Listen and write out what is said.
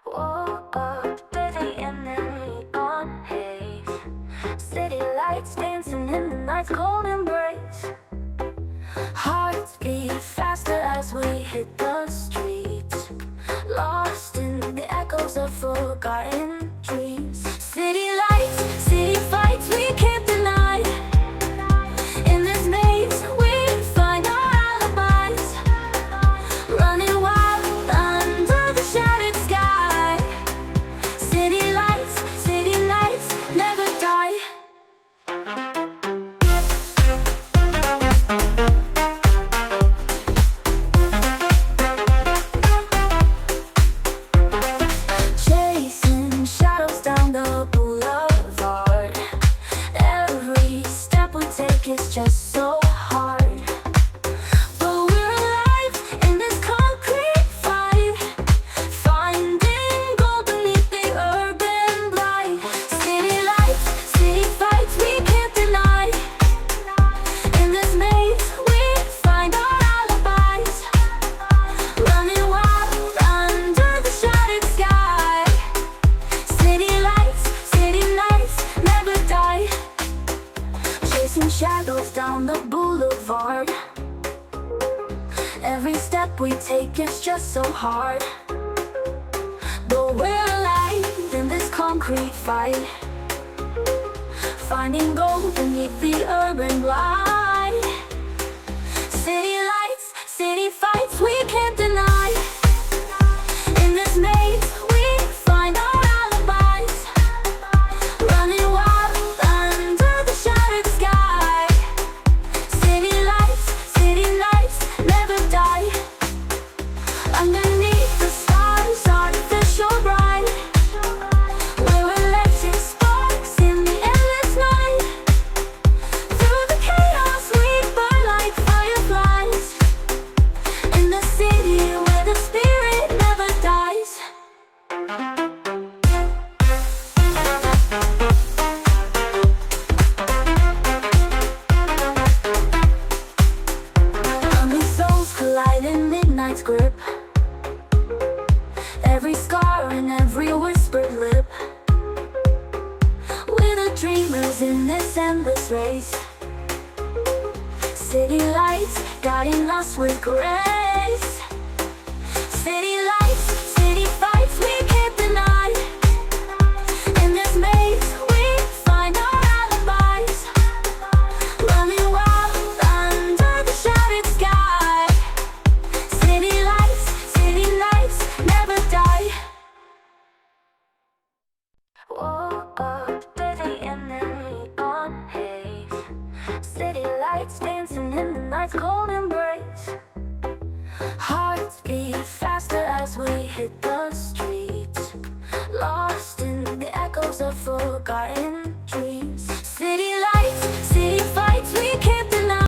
Woke up busy in the neon haze. City lights dancing in the night's cold embrace. Hearts beat faster as we hit the streets, lost in the echoes of forgotten dreams. City lights, city fights, we can't deny. In this maze, we find our alibis, running wild under the shattered sky. City lights, never die. Chasing shadows down the boulevard. Every step we take is just so hard. But we're alive in this concrete fight, finding gold beneath the urban light. City lights, city fights, we can't deny. In this maze, we find our alibis, running wild under the shattered sky. City lights, never die. Chasing shadows down the boulevard. Every step we take is just so hard. But we're alive in this concrete fight, finding gold beneath the urban light. City fights, we can't deny. In this maze, we find our alibis, running wild under the shattered sky. City lights, never die. Underneath the stars, artificial bright, we're electric sparks in the endless night. Through the chaos, we burn like fireflies, in the city where the spirit never dies. Hungry souls collide in midnight's grip, every scar and every whispered lip. We're the dreamers in this endless race. City lights guiding us with grace. City lights, city fights, we can't deny. In this maze, we find our alibis, running wild under the shattered sky. City lights, never die. Woke up busy in the neon haze. City lights dancing in the night's cold embrace. Hearts beat faster as we hit the streets, lost in the echoes of forgotten